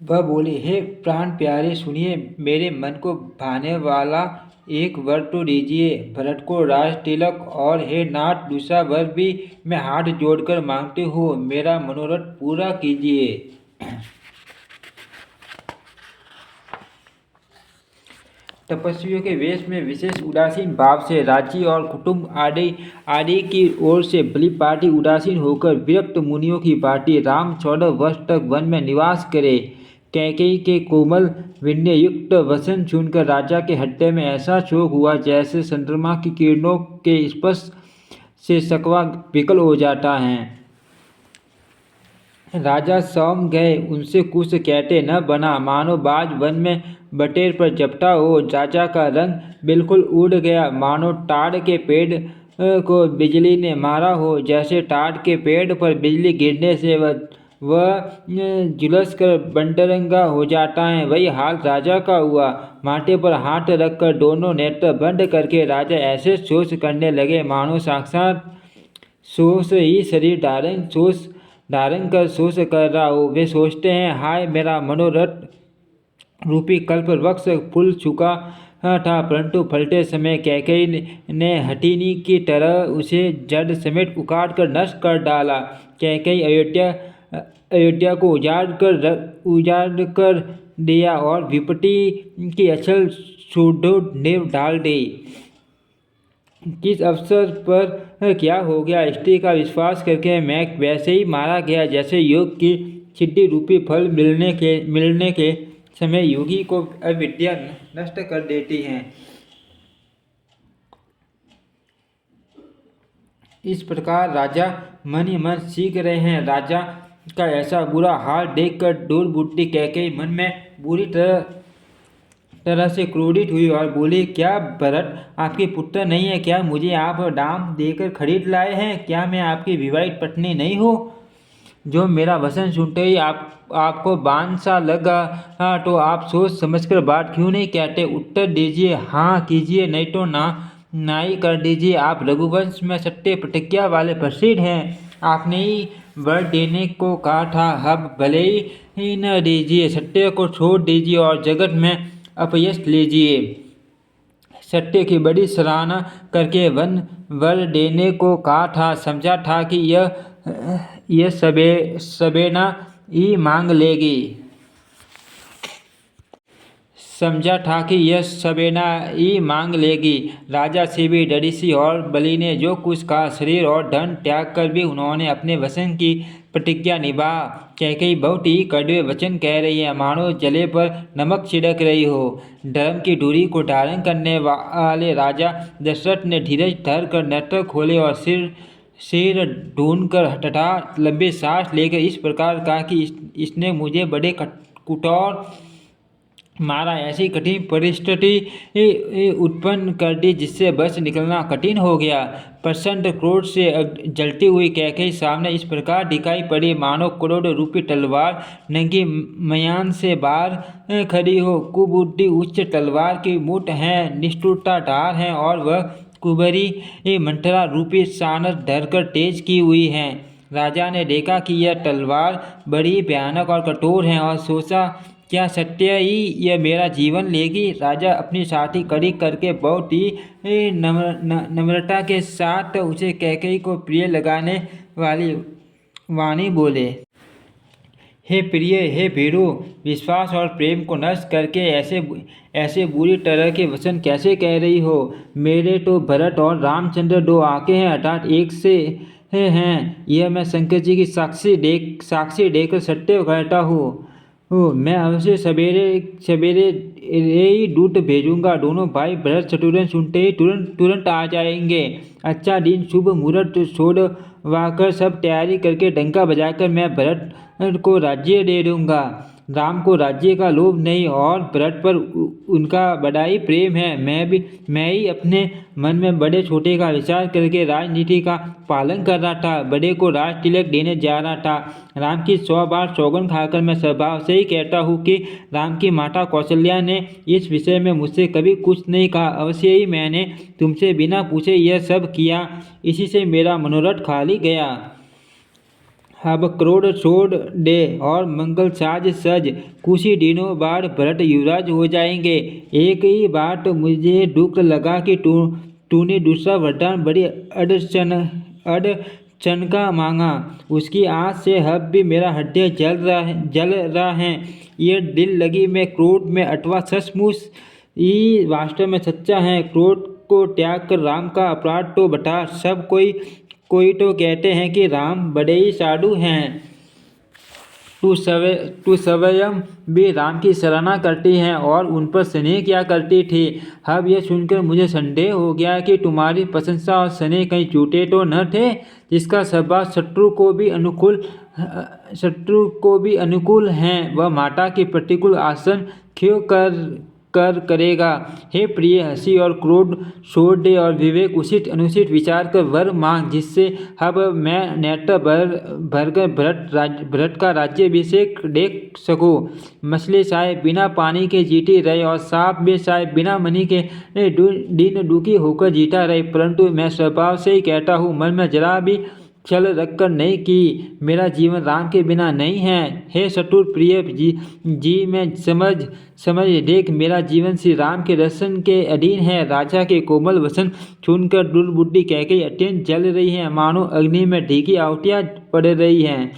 वह बोले, हे प्राण प्यारे, सुनिए, मेरे मन को भाने वाला एक वर तो दीजिए। भरत को राज तिलक, और हे नाथ, दूसरा वर भी मैं हाथ जोड़कर मांगती हूँ, मेरा मनोरथ पूरा कीजिए। तपस्वियों के वेश में विशेष उदासीन भाव से राज्य और कुटुंब आदि आदि की ओर से भली पार्टी उदासीन होकर विरक्त मुनियों की पार्टी राम 14 वर्ष तक वन में निवास करे। कैकेयी के कोमल विनय युक्त वचन सुनकर राजा के हृदय में ऐसा शोक हुआ जैसे चंद्रमा की किरणों के स्पर्श से सकवा विकल हो जाता है। राजा सौम गए, उनसे कुछ कहते न बना, मानो बाज वन में बटेर पर झपटा हो। राजा का रंग बिल्कुल उड़ गया, मानो ताड़ के पेड़ को बिजली ने मारा हो। जैसे ताड़ के पेड़ पर बिजली गिरने से वह झुलस कर बंडरंगा हो जाता है, वही हाल राजा का हुआ। माथे पर हाथ रखकर दोनों नेत्र बंद करके राजा ऐसे सोच करने लगे मानो साक्षात सोच ही शरीर धारण कर सोच कर रहा हो। वे सोचते हैं, हाय मेरा मनोरथ रूपी कल्प वृक्ष फूल चुका था, परंतु फलते समय कैकेयी ने हथिनी की तरह उसे जड़ समेत उखाड़ कर नष्ट कर डाला। कैकेयी अयोध्या को उजाड़ कर दिया और विपत्ति की अचल सुदृढ़ नींव डाल दी। किस अवसर पर क्या हो गया, स्त्री का विश्वास करके मैं वैसे ही मारा गया जैसे योग की सिद्धि रूपी फल मिलने के समय योगी को अविद्या नष्ट कर देती है। इस प्रकार राजा मन ही मन सीख रहे हैं। राजा का ऐसा बुरा हाल देखकर दुर्बुद्धि कैकेयी मन में बुरी तरह से क्रोधित हुई और बोली, क्या भरत आपके पुत्र नहीं है? क्या मुझे आप दाम देकर खरीद लाए हैं? क्या मैं आपकी विवाहित पत्नी नहीं हूँ? जो मेरा वचन सुनते ही आपको बांध सा लगा, तो आप सोच समझकर बात क्यों नहीं कहते? उत्तर दीजिए, हाँ कीजिए, नहीं तो नाई कर दीजिए। आप रघुवंश में सत्य प्रतिज्ञा वाले प्रसिद्ध हैं। आपने ही वर देने को कहा था, अब भले ही न दीजिए, सत्य को छोड़ दीजिए और जगत में अपयश लीजिए। सत्य की बड़ी सराहना करके वर देने को कहा था, समझा था कि यह सबेना ही मांग लेगी। राजा से भी डरी सी और बलि ने जो कुछ कहा, शरीर और धन त्याग कर भी उन्होंने अपने वचन की प्रतिज्ञा निभा। कैकेयी बहुत ही कड़वे वचन कह रही है, मानो जले पर नमक छिड़क रही हो। धर्म की डोरी को धारण करने वाले राजा दशरथ ने धीरज धर कर नेत्र खोले और सिर ढूंढकर तथा लंबे सांस लेकर इस प्रकार कहा कि इसने मुझे बड़े कठोर मारा, ऐसी कठिन परिस्थिति उत्पन्न कर दी जिससे बच निकलना कठिन हो गया। प्रचंड क्रोध से जलती हुई कैकेयी सामने इस प्रकार दिखाई पड़ी मानो क्रोध रूपी तलवार नंगी म्यान से बाहर खड़ी हो। कुबुद्धि उच्च तलवार की मुठ है, निष्ठुरता धार है और वह कुबरी मंथरा रूपी सानस धरकर तेज की हुई है। राजा ने देखा कि यह तलवार बड़ी भयानक और कठोर है और सोचा, क्या सत्य ही यह मेरा जीवन लेगी? राजा अपनी छाती कड़ी करके बहुत ही नम्रता के साथ उसे कैकेयी को प्रिय लगाने वाली वाणी बोले, हे प्रिय, हे भीरु, विश्वास और प्रेम को नष्ट करके ऐसे बुरी तरह के वचन कैसे कह रही हो? मेरे तो भरत और रामचंद्र दो आंखें हैं, अर्थात एक से हैं। यह मैं शंकर जी की साक्षी देकर सत्य कहता हूँ। मैं अवश्य सवेरे ही दूत भेजूंगा। दोनों भाई भरत शत्रुघ्न सुनते ही तुरंत आ जाएंगे। अच्छा दिन शुभ मुहूर्त छोड़वाकर सब तैयारी करके डंका बजाकर मैं भरत को राज्य दे दूंगा। राम को राज्य का लोभ नहीं और भरत पर उनका बड़ा ही प्रेम है। मैं ही अपने मन में बड़े छोटे का विचार करके राजनीति का पालन कर रहा था। बड़े को राज तिलक देने जा रहा था। राम की 100 बार सौगंध खाकर मैं स्वभाव से ही कहता हूँ कि राम की माता कौशल्या ने इस विषय में मुझसे कभी कुछ नहीं कहा। अवश्य ही मैंने तुमसे बिना पूछे यह सब किया, इसी से मेरा मनोरथ खाली गया। अब क्रोध छोड़ दे और मंगल साज सज, कुछ ही दिनों बाद भरत युवराज हो जाएंगे। एक ही बात मुझे दुख लगा कि तूने दूसरा वरदान बड़ी अड़चन का मांगा। उसकी आस से अब भी मेरा हृदय जल रहा है। ये दिल लगी में क्रोध में अथवा सचमुच ही वास्तव में सच्चा है। क्रोध को त्याग कर राम का अपराध तो बता। सब कोई तो कहते हैं कि राम बड़े ही साधु हैं। तू स्वयं भी राम की सराहना करती है और उन पर स्नेह किया करती थी। अब यह सुनकर मुझे संदेह हो गया कि तुम्हारी प्रशंसा और स्नेह कहीं झूठे तो न थे। जिसका स्वभाव शत्रु को भी अनुकूल है, वह माता की प्रतिकूल आसन क्यों करेगा। हे प्रिय, हंसी और क्रोध छोड़ दे और विवेक उचित अनुचित विचार कर वर मांग, जिससे अब मैं नेत्र भरकर भरत का राज्याभिषेक देख सकूं। मछली शायद बिना पानी के जीती रहे और सांप भी शायद बिना मणि के दिन दुखी होकर जीता रहे, परंतु मैं स्वभाव से ही कहता हूँ, मन में जरा भी छल रखकर नहीं कि मेरा जीवन राम के बिना नहीं है। हे शत्रु प्रिय जी मैं समझ देख, मेरा जीवन श्री राम के दर्शन के अधीन है। राजा के कोमल वचन सुनकर दुर्बुद्धि कैकेयी अत्यंत जल रही है, मानो अग्नि में ढीकी आहुतियां पड़ रही हैं।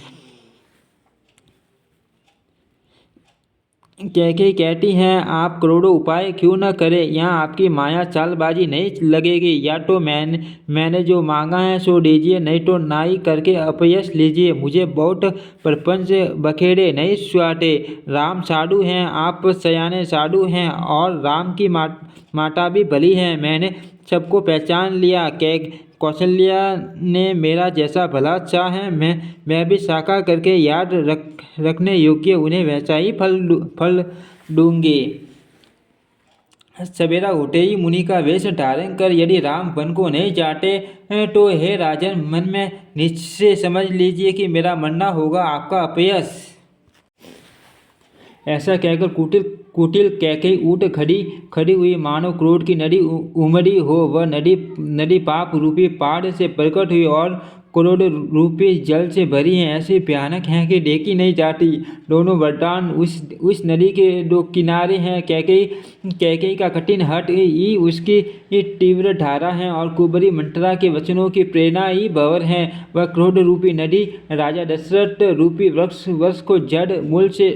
कैकेयी कहती हैं, आप करोड़ों उपाय क्यों न करें, यहाँ आपकी माया चालबाजी नहीं लगेगी। या तो मैंने जो मांगा है सो दीजिए, नहीं तो नाई करके अपयश लीजिए। मुझे बहुत प्रपंच बखेड़े नहीं सुहाते। राम साधु हैं, आप सयाने साधु हैं और राम की माता भी भली है। मैंने सबको पहचान लिया। कौशल्या ने मेरा जैसा भला चाह है, मैं भी साका करके याद रखने योग्य उन्हें वैसा ही फल दूंगी। सवेरा होते ही मुनि का वेश धारण कर यदि राम वन को नहीं जाते तो हे राजन, मन में निश्चय समझ लीजिए कि मेरा मरना होगा, आपका अपयश। ऐसा कहकर कुटिल कैकेयी उठ खड़ी हुई, मानो क्रोध की नदी उमड़ी हो। वह नदी पाप रूपी पहाड़ से प्रकट हुई और क्रोध रूपी जल से भरी है। ऐसी भयानक है कि देखी नहीं जाती। दोनों वरदान उस नदी के दो किनारे हैं। कैकेयी का कठिन हठ ही उसकी तीव्र धारा है और कुबरी मंत्रा के वचनों की प्रेरणा ही भंवर है। वह क्रोध रूपी नदी राजा दशरथ रूपी वृक्ष को जड़ मूल से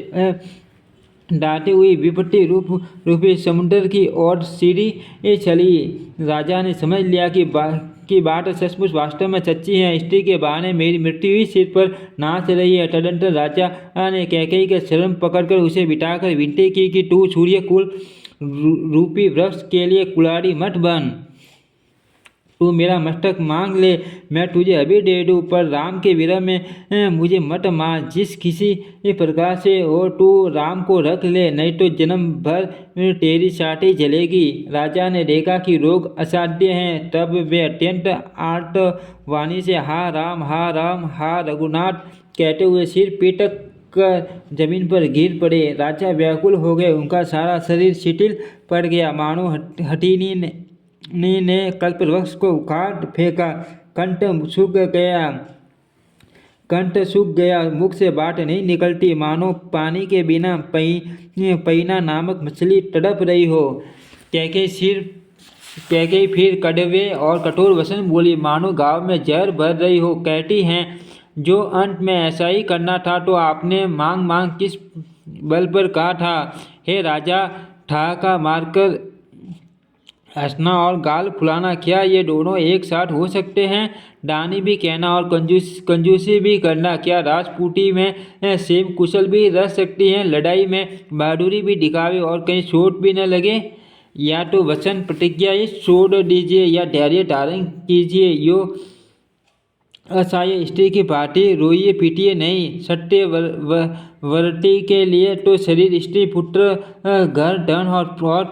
डांटे हुई विपत्ति रूपी समुद्र की ओर सीढ़ी चली। राजा ने समझ लिया कि बात सचमुच वास्तव में सच्ची है। स्त्री के बहाने मेरी मृत्यु ही सिर पर नाच रही है। तदंतर राजा ने कैकेयी के चरण पकड़कर उसे बिठाकर विनती की कि तू सूर्य कुल रूपी वृक्ष के लिए कुल्हाड़ी मत बन। तू मेरा मस्तक मांग ले, मैं तुझे अभी दे दूँ, पर राम के विरह में मुझे मत मार। जिस किसी प्रकार से हो तू राम को रख ले, नहीं तो जन्म भर तेरी छाती जलेगी। राजा ने देखा कि रोग असाध्य है, तब वे अत्यंत आर्तवाणी से हा राम हा रघुनाथ कहते हुए सिर पीटक कर जमीन पर गिर पड़े। राजा व्याकुल हो गए, उनका सारा शरीर शिथिल पड़ गया, मानो हठीनी ने कल्प वृक्ष को उखाड़ फेंका। कंठ सूख गया, मुख से बात नहीं निकलती, मानो पानी के बिना पैना नामक मछली तड़प रही हो। कैकेयी फिर कड़वे और कठोर वचन बोली, मानो गाँव में जहर भर रही हो। कहती हैं, जो अंत में ऐसा ही करना था तो आपने मांग किस बल पर कहा था। हे राजा, ठहाका मारकर हंसना और गाल फुलाना, क्या ये दोनों एक साथ हो सकते हैं। दानी भी कहना और कंजूसी भी करना, क्या राजपूती में सेम कुशल भी रह सकती हैं। लड़ाई में बहादुरी भी दिखावे और कहीं चोट भी न लगे। या तो वचन प्रतिज्ञा ही छोड़ दीजिए या धैर्य धारण कीजिए। यो असहाय स्त्री की भांति रोइए पीटिए नहीं। सत्य व्रती के लिए तो शरीर, स्त्री, पुत्र, घर, धन और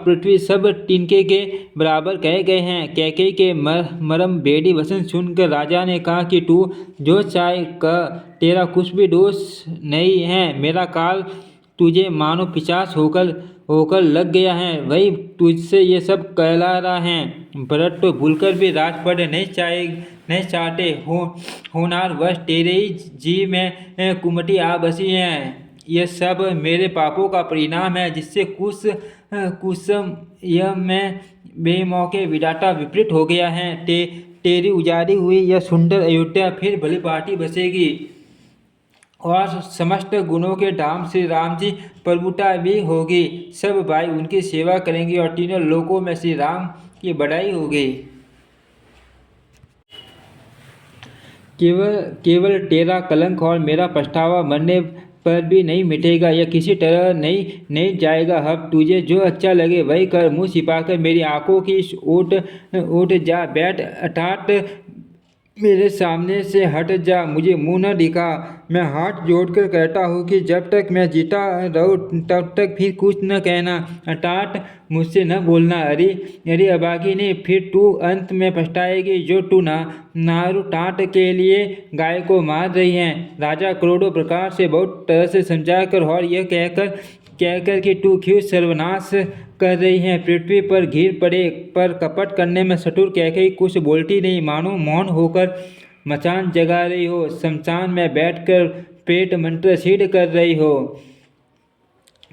पृथ्वी सब तिनके के बराबर कहे गए हैं। कैकेयी के मरम भेदी वचन सुनकर राजा ने कहा कि तू जो चाहे कह, तेरा कुछ भी दोष नहीं है। मेरा काल तुझे मानो पिशाच होकर लग गया है, वही तुझसे ये सब कहला रहा है। भरत तो भूलकर भी राजपद नहीं नहीं चाहते होनार वश तेरे ही जी में कुमटी आ बसी है। यह सब मेरे पापों का परिणाम है, जिससे कुसम यह मैं बेमौके विधाता विपरीत हो गया है। तेरी उजाड़ी हुई यह सुंदर अयोध्या फिर भली भांति बसेगी और समस्त गुणों के धाम श्री राम जी प्रभुता भी होगी। सब भाई उनकी सेवा करेंगे और तीनों लोकों में श्री राम की बड़ाई होगी। केवल केवल तेरा कलंक और मेरा पछतावा मरने पर भी नहीं मिटेगा। यह किसी तरह नहीं जाएगा। अब तुझे जो अच्छा लगे वही कर। मुंह छिपाकर मेरी आंखों की ओट जा बैठ, अर्थात मेरे सामने से हट जा, मुझे मुंह न दिखा। मैं हाथ जोड़कर कहता हूँ कि जब तक मैं जीता रहूँ तब तक फिर कुछ न कहना, अर्थात मुझसे न बोलना। अरे अभागी ने, फिर तू अंत में पछताएगी जो तू नारू टाट के लिए गाय को मार रही है। राजा करोड़ों प्रकार से बहुत तरह से समझाकर और यह कहकर कि तू क्यों सर्वनाश कर रही है, पृथ्वी पर घिर पड़े पर कपट करने में सटुर कैकेयी कुछ बोलती नहीं, मानो मौन होकर मचान जगा रही हो, शमशान में बैठकर पेट मंत्र सिद्ध कर रही हो।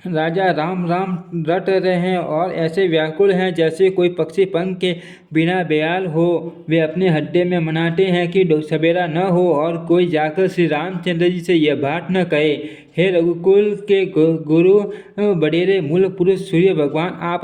राजा राम राम रट रहे हैं और ऐसे व्याकुल हैं जैसे कोई पक्षी पंख के बिना बेहाल हो। वे अपने हड्डे में मनाते हैं कि सवेरा न हो और कोई जाकर श्री रामचंद्र जी से यह बात न कहे, हे रघुकुल के गुरु बडेरे मूल पुरुष सूर्य भगवान, आप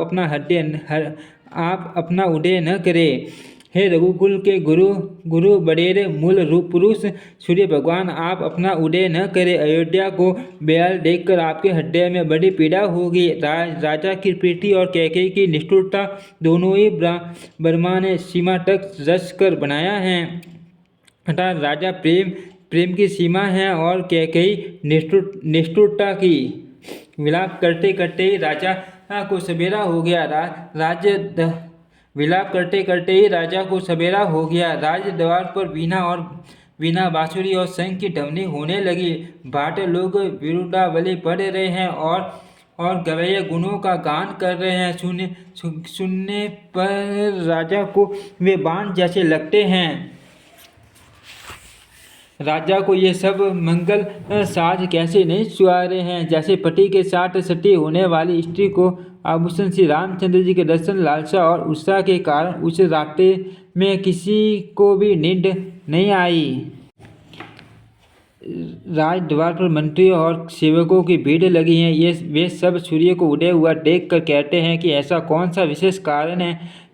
अपना उदय न करें। हे रघुकुल के गुरु बडेरे मूल रूप पुरुष सूर्य भगवान, आप अपना उदय न करें। अयोध्या को बेहाल देखकर आपके हृदय में बड़ी पीड़ा होगी। राजा की प्रीति और कैकेयी की निष्ठुरता दोनों ही ब्रह्मा ने सीमा तक रच कर बनाया है, अर्थात राजा प्रेम की सीमा है और कैकेयी निष्ठुरता की। विलाप करते करते ही राजा को सवेरा हो गया। विलाप करते करते ही राजा को सवेरा हो गया। राज द्वार पर वीणा बांसुरी और शंख की ध्वनि होने लगी। भाटे लोग विरुदावली पढ़ रहे हैं और गवैये गुणों का गान कर रहे हैं। सुनने पर राजा को वे बाण जैसे लगते हैं। राजा को ये सब मंगल साज कैसे नहीं सुहा रहे हैं, जैसे पति के साथ सती होने वाली स्त्री को आभूषण। श्री रामचंद्र जी के दर्शन लालसा और उत्साह के कारण उस रात्रि में किसी को भी नींद नहीं आई। राजद्वार पर मंत्रियों और सेवकों की भीड़ लगी है। वे सब सूर्य को उदय हुआ देखकर कहते हैं कि ऐसा कौन सा विशेष कारण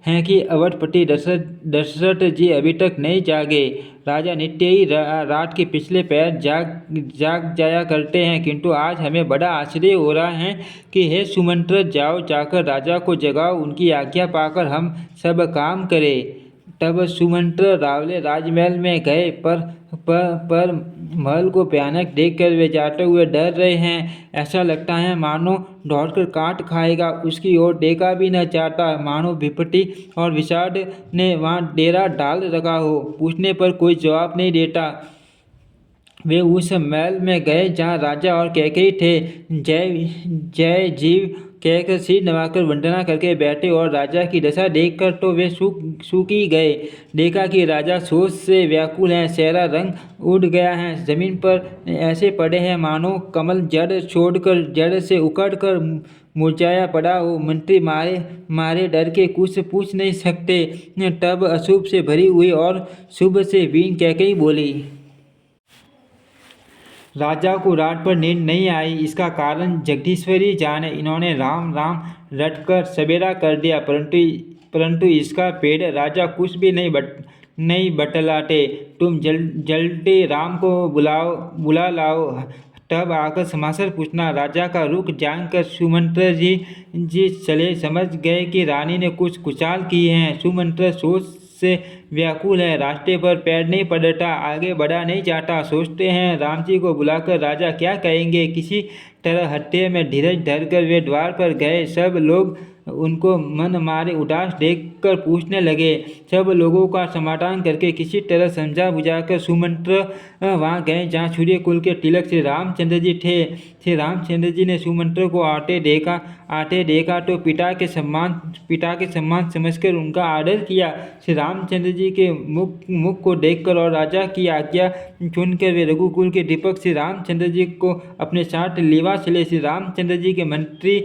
है कि अवधपति दशरथ जी अभी तक नहीं जागे। राजा नित्य ही रात के पिछले पैर जाग जाया करते हैं, किंतु आज हमें बड़ा आश्चर्य हो रहा है कि हे सुमंत्र, जाकर राजा को जगाओ, उनकी आज्ञा पाकर हम सब काम करें। तब सुमंत्र रावले राजमहल में गए, पर महल को भयानक देखकर वे जाते हुए डर रहे हैं। ऐसा लगता है मानो दौड़कर काट खाएगा। उसकी ओर देखा भी न चाहता, मानो विपत्ति और विषाद ने वहाँ डेरा डाल रखा हो। पूछने पर कोई जवाब नहीं देता। वे उस महल में गए जहाँ राजा और कैकेयी थे। जय जीव कहकर सिर नवाकर वंदना करके बैठे और राजा की दशा देखकर तो वे सूख ही गए। देखा कि राजा शोक से व्याकुल हैं, चेहरा रंग उड़ गया है, जमीन पर ऐसे पड़े हैं मानो कमल जड़ छोड़कर जड़ से उखड़कर मुरझाया पड़ा हो। मंत्री मारे डर के कुछ पूछ नहीं सकते। तब अशुभ से भरी हुई और शुभ से वीण कैकेयी बोली। राजा को रात पर नींद नहीं आई, इसका कारण जगदीश्वरी जाने। इन्होंने राम राम रटकर सवेरा कर दिया, परंतु इसका पेड़ राजा कुछ भी नहीं बतलाते। तुम जल्दी राम को बुला लाओ, तब आकर समाचार पूछना। राजा का रुख जानकर सुमंत्र जी चले, समझ गए कि रानी ने कुछ कुचाल की है। सुमंत्र सोच से व्याकुल है, रास्ते पर पैर नहीं पड़ता, आगे बढ़ा नहीं जाता। सोचते हैं राम जी को बुलाकर राजा क्या कहेंगे। किसी तरह हत्थे में धीरज धरकर वे द्वार पर गए। सब लोग उनको मन मारे उदास देखकर पूछने लगे। सब लोगों का समाधान करके किसी तरह समझा बुझाकर सुमंत्र वहाँ गए जहाँ सूर्य कुल के तिलक श्री रामचंद्र जी थे। श्री रामचंद्र जी ने सुमंत्र को आते देखा तो पिता के सम्मान समझकर उनका आदर किया। श्री रामचंद्र जी के मुख को देखकर और राजा की आज्ञा सुनकर वे रघुकुल के दीपक श्री रामचंद्र जी को अपने साथ लेवा चले। श्री रामचंद्र जी के मंत्री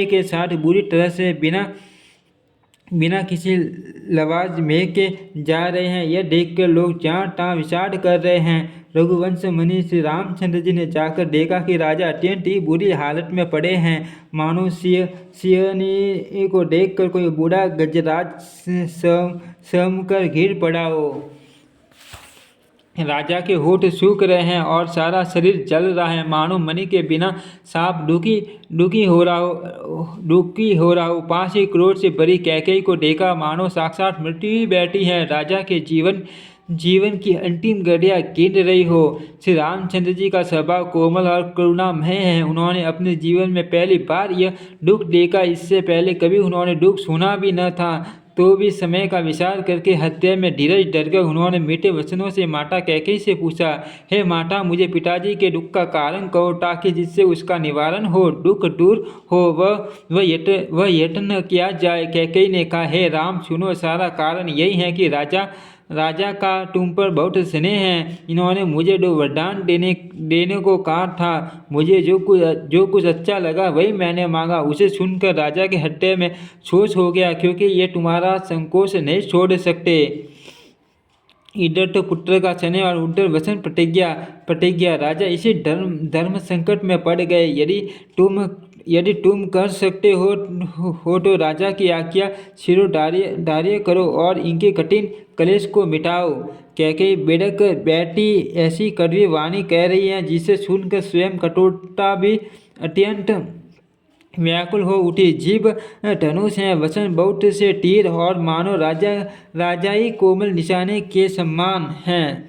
के साथ बुरी तरह से बिना किसी लवाज में के जा रहे हैं। यह देखकर लोग जहाँ तहाँ विचार कर रहे हैं। रघुवंश मुनि श्री रामचंद्र जी ने जाकर देखा कि राजा अत्यंत ही बुरी हालत में पड़े हैं, मानो सिंहनी को देखकर कोई बूढ़ा गजराज सम कर गिर पड़ा हो। राजा के होठ सूख रहे हैं और सारा शरीर जल रहा है, मानो मणि के बिना सांप दुखी हो रहा हो। पास ही क्रोध से भरी कैकेयी को देखा, मानो साक्षात मृत्यु ही बैठी है, राजा के जीवन की अंतिम घड़ियां गिन रही हो। श्री रामचंद्र जी का स्वभाव कोमल और करुणामय है। उन्होंने अपने जीवन में पहली बार यह दुख देखा। इससे पहले कभी उन्होंने दुख सुना भी न था। तो भी समय का विचार करके हृदय में धीरज डरकर उन्होंने मीठे वचनों से माता कैकेयी से पूछा, हे माता, मुझे पिताजी के दुख का कारण कहो, ताकि जिससे उसका निवारण हो, दुख दूर हो, वह यत्न किया जाए। कैकेयी ने कहा, हे राम, सुनो, सारा कारण यही है कि राजा का तुम पर बहुत स्नेह है। इन्होंने मुझे 2 वरदान देने को कहा था। मुझे जो कुछ अच्छा लगा वही मैंने मांगा। उसे सुनकर राजा के हृदय में सोच हो गया, क्योंकि ये तुम्हारा संकोच नहीं छोड़ सकते। इधर तो पुत्र का स्नेह और उधर वचन प्रतिज्ञा। राजा इसी धर्म संकट में पड़ गए। यदि तुम कर सकते हो तो राजा की आज्ञा शिरोधार्य करो और इनके कठिन कलेश को मिटाओ। कैकेयी बेधक बैठी ऐसी कड़वी वाणी कह रही है, जिसे सुनकर स्वयं कठोरता भी अत्यंत व्याकुल हो उठी। जीभ धनुष है, वचन बहुत से तीर और मानो राजाई कोमल निशाने के समान हैं।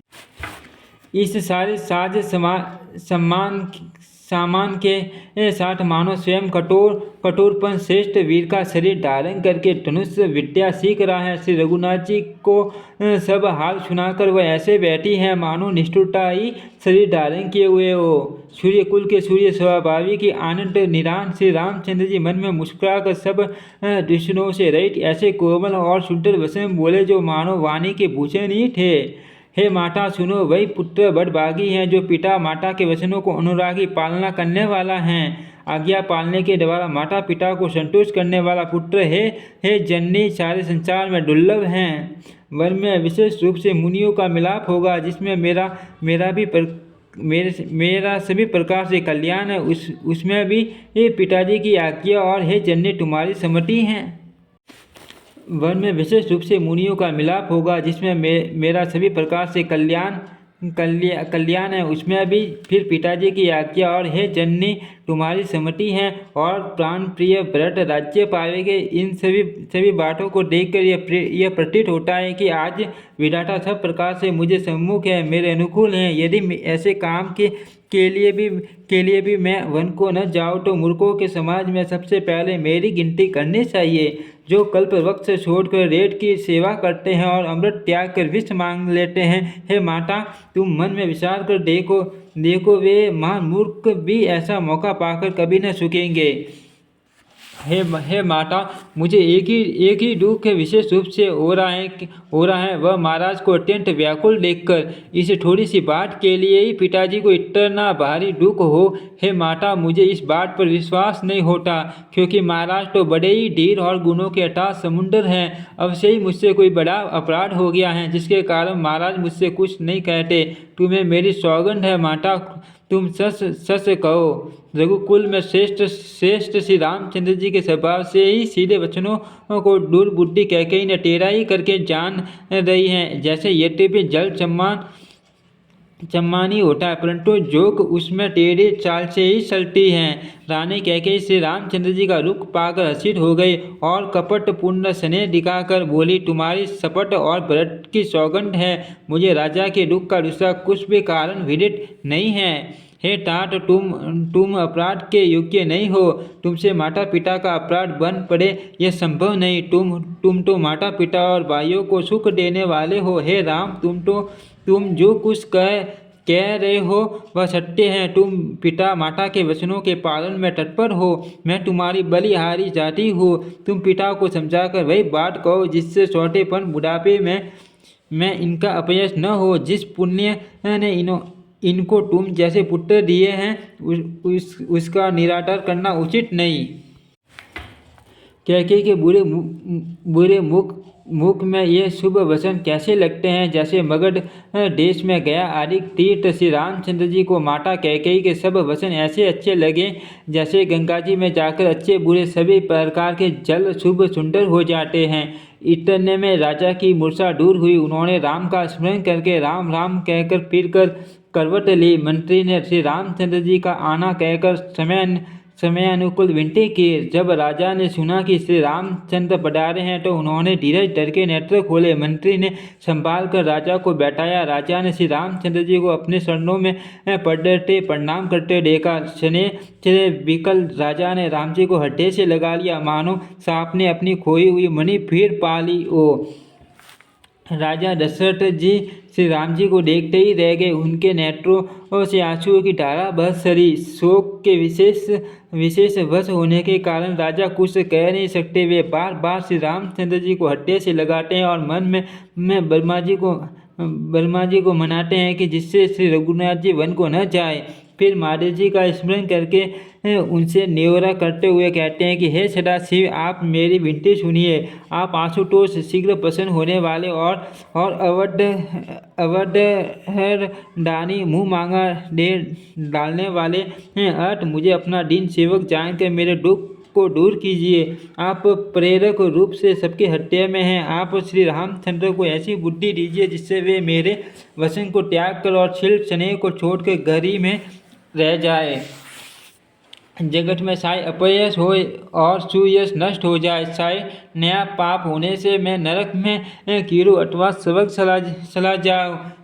इस सारे सामान के साथ मानो स्वयं कठोरपन श्रेष्ठ वीर का शरीर धारण करके धनुष विद्या सीख रहा है। श्री रघुनाथ जी को सब हाल सुनाकर वह ऐसे बैठी है, मानो निष्ठुरता ही शरीर धारण किए हुए हो। सूर्य कुल के सूर्य स्वाभाविक की आनंद निरान श्री रामचंद्र जी मन में मुस्कुराकर सब दुश्मनों से रहित ऐसे कोमल और सुंदर वचन बोले, जो मानो वाणी के भूषण ही थे। हे माता, सुनो, वही पुत्र बड़भागी है जो पिता माता के वचनों को अनुरागी पालना करने वाला है। आज्ञा पालने के द्वारा माता पिता को संतुष्ट करने वाला पुत्र हे जननी सारे संसार में दुर्लभ हैं। वन में विशेष रूप से मुनियों का मिलाप होगा, जिसमें मेरा सभी प्रकार से कल्याण है। उसमें भी पिताजी की आज्ञा और हे जननी तुम्हारी सम्मति है। वन में विशेष रूप से मुनियों का मिलाप होगा, जिसमें मेरा सभी प्रकार से कल्याण है। उसमें भी फिर पिताजी की आज्ञा और हे जननी तुम्हारी सम्मति है। और प्राण प्रिय भरत राज्य पावेंगे। इन सभी बातों को देखकर यह प्रतीत होता है कि आज विधाता सब प्रकार से मुझे सम्मुख है, मेरे अनुकूल हैं। यदि ऐसे काम के लिए भी मैं वन को न जाऊँ तो मूर्खों के समाज में सबसे पहले मेरी गिनती करनी चाहिए। जो कल्प वृक्ष छोड़कर रेत की सेवा करते हैं और अमृत त्याग कर विष मांग लेते हैं, हे माता, तुम मन में विचार कर देखो, वे महान मूर्ख भी ऐसा मौका पाकर कभी न चूकेंगे। हे माता, मुझे एक ही दुख विशेष रूप से हो रहा है, वह महाराज को अत्यंत व्याकुल देखकर। इस थोड़ी सी बात के लिए ही पिताजी को इतना भारी दुख हो। हे माता, मुझे इस बात पर विश्वास नहीं होता, क्योंकि महाराज तो बड़े ही धीर और गुणों के अथाह समुद्र हैं। अवश्य ही मुझसे कोई बड़ा अपराध हो गया है, जिसके कारण महाराज मुझसे कुछ नहीं कहते। तुम्हें मेरी सौगंध है माता, तुम सच कहो। रघुकुल में श्रेष्ठ श्री रामचंद्र जी के स्वभाव से ही सीधे वचनों को दुर्बुद्धि कैकेयी ने टेढ़ा ही करके जान रही है। जैसे यद्यपि जल चम्मानी होता है, परंतु जोक उसमें टेढ़ी चाल से ही चलती है। रानी कैकेयी श्री रामचंद्र जी का रुख पाकर हर्षित हो गई और कपट पूर्ण स्नेह दिखाकर बोली, तुम्हारी शपथ और व्रत की सौगंध है, मुझे राजा के दुख का दूसरा कुछ भी कारण विदित नहीं है। हे तात, तुम अपराध के योग्य नहीं हो। तुमसे माता पिता का अपराध बन पड़े, यह संभव नहीं। तुम तो माता पिता और भाइयों को सुख देने वाले हो। हे राम, तुम जो कुछ कह रहे हो वह सत्य है। तुम पिता माता के वचनों के पालन में तत्पर हो। मैं तुम्हारी बलिहारी जाति हूँ। तुम पिता को समझाकर वही बात कहो जिससे छोटेपन बुढ़ापे में इनका अपयश न हो। जिस पुण्य ने इनको तुम जैसे पुत्र दिए हैं उसका निरादर करना उचित नहीं। कैकेयी के बुरे मुख में ये शुभ वचन कैसे लगते हैं, जैसे मगध देश में गया आदिक तीर्थ श्री रामचंद्र जी को माता कैकेयी के सब वचन ऐसे अच्छे लगे जैसे गंगा जी में जाकर अच्छे बुरे सभी प्रकार के जल शुभ सुंदर हो जाते हैं। इतने में राजा की मूर्छा दूर हुई। उन्होंने राम का स्मरण करके राम राम कहकर फिर कर करवट ली। मंत्री ने श्री रामचंद्र जी का आना कहकर समय अनुकूल विनती की। जब राजा ने सुना कि श्री रामचंद्र पधारे हैं तो उन्होंने धीरज धर के नेत्र खोले। मंत्री ने संभाल कर राजा को बैठाया। राजा ने श्री रामचंद्र जी को अपने चरणों में पड़ते प्रणाम करते देखा। शने से विकल राजा ने राम जी को हड्डे से लगा लिया, मानो सांप ने अपनी खोई हुई मणि फिर पा ली हो। राजा दशरथ जी श्री राम जी को देखते ही रह गए। उनके नेत्रों से आंसुओं की धारा बह सरी। शोक के विशेष वश होने के कारण राजा कुछ कह नहीं सकते। वे बार बार श्री रामचंद्र जी को हड्डे से लगाते हैं और मन में बर्मा जी को मनाते हैं कि जिससे श्री रघुनाथ जी वन को न जाए। फिर महादेव जी का स्मरण करके उनसे न्योरा करते हुए कहते हैं कि हे सदाशिव, आप मेरी विनती सुनिए। आप आशुतोष शीघ्र प्रसन्न होने वाले और अवध दानी मुँह मांगा दे डालने वाले हैं। अर्थ मुझे अपना दीन सेवक जानकर मेरे दुख को दूर कीजिए। आप प्रेरक रूप से सबके हृदय में हैं। आप श्री रामचंद्र को ऐसी बुद्धि दीजिए जिससे वे मेरे वचन को त्याग कर और शिल्प स्नेह को छोड़कर घर ही में रह जाए। जगत में शाय अपयश हो और सुयश नष्ट हो जाए। शाय नया पाप होने से मैं नरक में कीड़ों अथवा सबक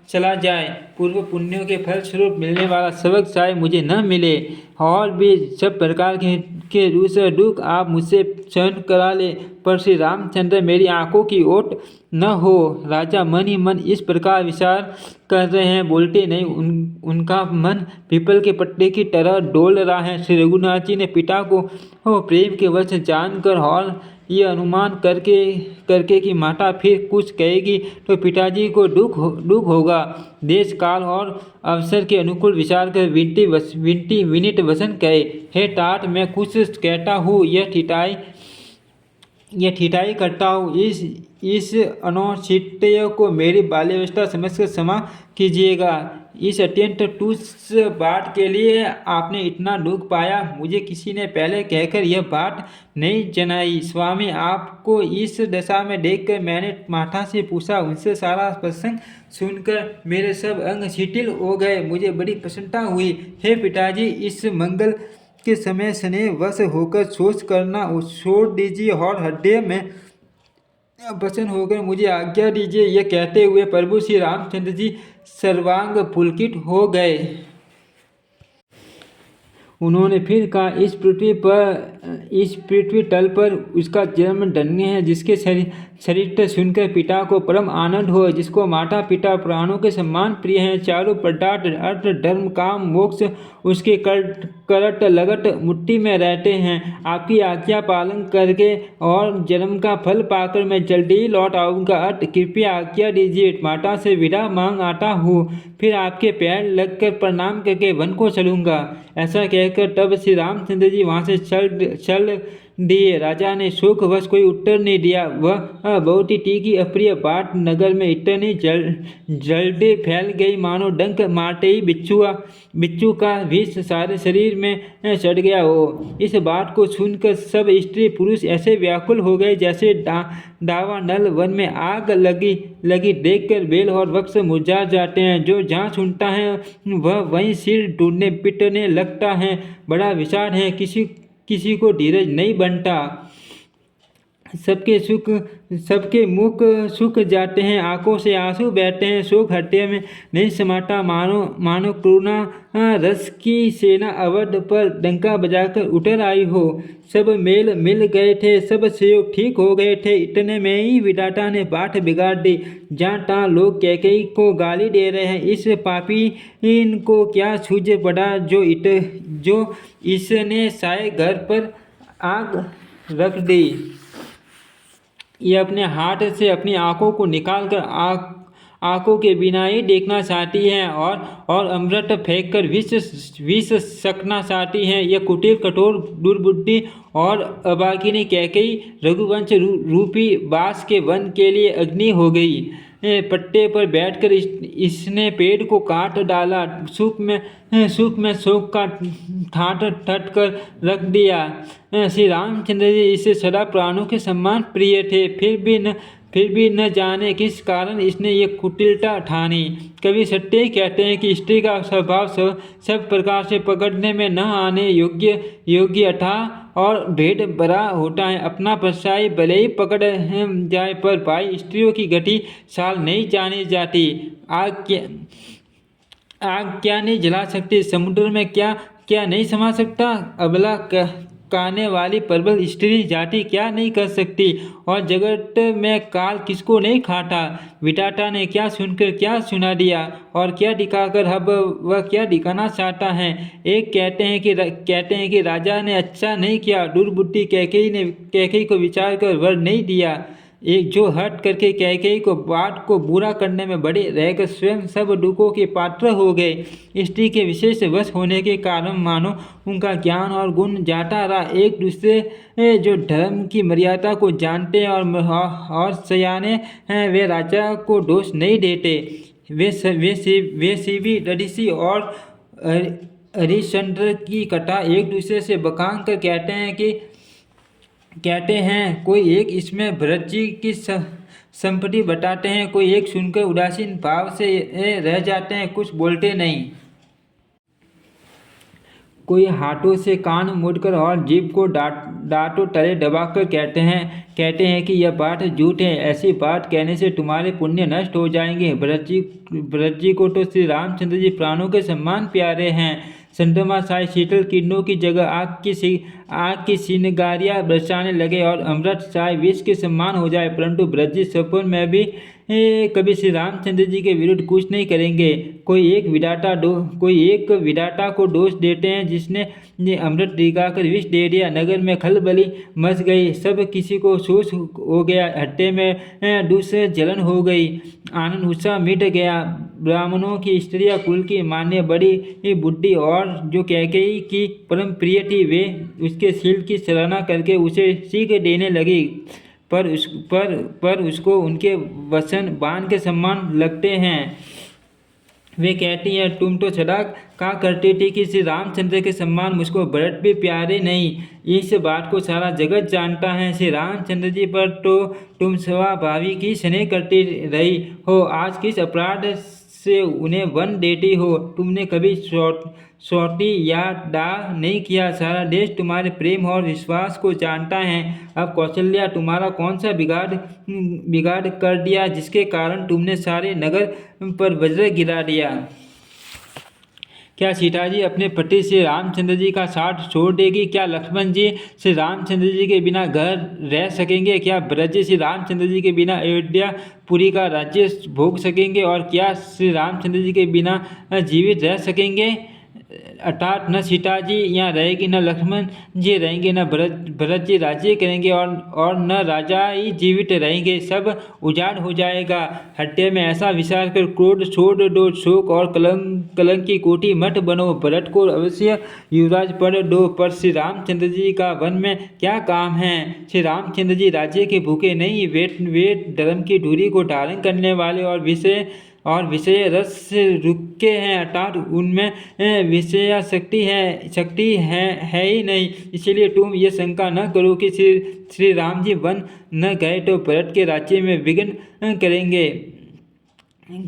चला जाए। पूर्व पुण्यों के फल स्वरूप मिलने वाला सबक शायद मुझे न मिले। और भी सब प्रकार के दूसरे दुख आप मुझसे सहन करा ले, पर श्री रामचंद्र मेरी आंखों की ओट न हो। राजा मन ही मन इस प्रकार विचार कर रहे हैं, बोलते नहीं। उनका मन पीपल के पत्ते की तरह डोल रहा है। श्री रघुनाथ जी ने पिता को प्रेम के वश जानकर और ये अनुमान करके कि माता फिर कुछ कहेगी तो पिताजी को दुख होगा। देश काल और अवसर के अनुकूल विचार कर विनीत वचन कहे, हे तात, मैं कुछ कहता हूँ यह ठिठाई करता हूँ। इस अनौचित्य को मेरी बाल्यावस्था समझकर क्षमा कीजिएगा। इस अत्यंत तुच्छ बात के लिए आपने इतना दुख पाया, मुझे किसी ने पहले कहकर यह बात नहीं जनाई। स्वामी, आपको इस दशा में देखकर मैंने माता से पूछा। उनसे सारा प्रसंग सुनकर मेरे सब अंग शिथिल हो गए। मुझे बड़ी प्रसन्नता हुई। हे पिताजी, इस मंगल के समय स्नेह वश होकर सोच करना छोड़ दीजिए और हृदय में वचन होकर मुझे आज्ञा दीजिए। यह कहते हुए प्रभु श्री रामचंद्र जी सर्वांग पुलकित हो गए। उन्होंने फिर कहा, इस पृथ्वी तल पर उसका जन्म धन्य है जिसके चरित्र सुनकर पिता को परम आनंद हो, जिसको माता पिता प्राणों के सम्मान प्रिय हैं। चारों पदार्थ अर्थ धर्म काम मोक्ष उसके करट लगट मुट्ठी में रहते हैं। आपकी आज्ञा पालन करके और जन्म का फल पाकर मैं जल्दी ही लौट आऊँगा। अर्थ कृपया आज्ञा दीजिए, माता से विदा मांग आता हूँ, फिर आपके पैर लगकर प्रणाम करके वन को चलूँगा। ऐसा कहकर तब श्री रामचंद्र जी वहाँ से चल दिए। राजा ने शोकवश कोई उत्तर नहीं दिया। वह बहुत ही तीखी अप्रिय बात नगर में इतनी जल्दी फैल गई मानो डंक मारते ही बिच्छू का विष सारे शरीर में चढ़ गया हो। इस बात को सुनकर सब स्त्री पुरुष ऐसे व्याकुल हो गए जैसे दावानल वन में आग लगी देखकर बेल और वृक्ष मुरझा जाते हैं। जो जहाँ सुनता है वह वहीं सिर ढूंढने पिटने लगता है। बड़ा विषाद है, किसी को धीरज नहीं बनता। सबके मुख सूख जाते हैं, आंखों से आंसू बहते हैं, शोक हृदय में नहीं समाता। मानो मानो करुणा रस की सेना अवध पर डंका बजाकर उतर आई हो। सब मेल मिल गए थे, सब सहयोग ठीक हो गए थे, इतने में ही विधाता ने बात बिगाड़ दी। जहाँ तहाँ लोग कैकेयी को गाली दे रहे हैं। इस पापी इनको क्या सूझ पड़ा जो इसने सारे घर पर आग रख दी। ये अपने हाथ से अपनी आंखों को निकालकर आंखों के बिना ही देखना चाहती हैं और अमृत फेंककर विष सकना चाहती हैं। यह कुटिल कठोर दुर्बुद्धि और अभागिनी कैकेयी रघुवंश रूपी बांस के वन के लिए अग्नि हो गई। पट्टे पर बैठकर इसने पेड़ को काट डाला, सुख में शोक का ठाट ठट कर रख दिया। श्री रामचंद्र जी इससे सदा प्राणों के सम्मान प्रिय थे, फिर भी न जाने किस कारण इसने ये कुटिलता ठानी। कवि सत्य ही कहते हैं कि स्त्री का स्वभाव सब प्रकार से पकड़ने में न आने योग्य अथाह और भेद भरा होता है। अपना परछाई भले ही पकड़ जाए, पर भाई स्त्रियों की गति चाल नहीं जानी जाती। आग क्या नहीं जला सकती, समुद्र में क्या क्या नहीं समा सकता, अबला कहने वाली प्रबल स्त्री जाति क्या नहीं कर सकती, और जगत में काल किसको नहीं खाता। विधाता ने क्या सुनकर क्या सुना दिया, और क्या दिखाकर अब वह क्या दिखाना चाहता है। एक कहते हैं कि राजा ने अच्छा नहीं किया, दुर्बुद्धि कैकेयी को विचार कर वर नहीं दिया। एक जो हट करके कैकेयी को बात को बुरा करने में बड़े रहकर स्वयं सब दुखों के पात्र हो गए। स्त्री के विशेष वश होने के कारण मानो उनका ज्ञान और गुण जाता रहा। एक दूसरे जो धर्म की मर्यादा को जानते और सयाने हैं, वे राजा को दोष नहीं देते। वे शिवी ऋषि और हरिश्चंद्र की कथा एक दूसरे से बखान कर कहते हैं। कोई एक इसमें भरत जी की संपत्ति बताते हैं, कोई एक सुनकर उदासीन भाव से रह जाते हैं, कुछ बोलते नहीं। कोई हाथों से कान मोड़कर और जीभ को दांतों तले दबाकर कहते हैं कि यह बात झूठ है, ऐसी बात कहने से तुम्हारे पुण्य नष्ट हो जाएंगे। भरत जी को तो श्री रामचंद्र जी प्राणों के सम्मान प्यारे हैं। चंद्रमा साय शीतल किरणों की जगह आग की चिंगारियां बरसाने लगे और अमृत चाय विष के सम्मान हो जाए, परंतु भरत जी सपन में भी कभी श्री रामचंद्र जी के विरुद्ध कुछ नहीं करेंगे। कोई एक विधाता को दोष देते हैं जिसने अमृत दिखाकर विष दे दिया। नगर में खलबली मच गई, सब किसी को सोच हो गया, हट्टे में दूसरे जलन हो गई, आनंद उत्साह मिट गया। ब्राह्मणों की स्त्रियां कुल की मान्य बड़ी बुद्धि और जो कैकेयी की परम प्रिय थी, वे उसके शील की सराहना करके उसे सीख देने लगी, पर उसको उनके वचन बाण के सम्मान लगते हैं। वे कहती हैं, तुम तो सदा कहा करती थी कि श्री रामचंद्र के सम्मान मुझको भरत भी प्यारे नहीं। इस बात को सारा जगत जानता है। श्री रामचंद्र जी पर तो तुम स्वाभावी की स्नेह करती रही हो, आज किस अपराध से उन्हें वन देती हो। तुमने कभी सौटी या डाह नहीं किया। सारा देश तुम्हारे प्रेम और विश्वास को जानता है। अब कौशल्या तुम्हारा कौन सा बिगाड़ कर दिया जिसके कारण तुमने सारे नगर पर वज्र गिरा दिया। क्या सीता जी अपने पति श्री रामचंद्र जी का साथ छोड़ देगी? क्या लक्ष्मण जी श्री रामचंद्र जी के बिना घर रह सकेंगे? क्या भरत जी श्री रामचंद्र जी के बिना अयोध्यापुरी का राज्य भोग सकेंगे? और क्या श्री रामचंद्र जी के बिना जीवित रह सकेंगे? अर्थात न सीता जी यहाँ रहेगी, न लक्ष्मण जी रहेंगे, न भरत जी राज्य करेंगे और न राजा ही जीवित रहेंगे। सब उजाड़ हो जाएगा। हत्या में ऐसा विचार कर क्रोध छोड़ दो, शोक और कलंक की कोठी मत बनो। भरत को अवश्य युवराज पद दो, पर श्री रामचंद्र जी का वन में क्या काम है? श्री रामचंद्र जी राज्य के भूखे नहीं, वे धर्म की धुरी को धारण करने वाले और विषय रस से रुके हैं, अर्थात उनमें विषय शक्ति है ही नहीं। इसलिए तुम ये शंका न करो कि श्री राम जी वन न गए तो भरत के राज्य में विघ्न करेंगे।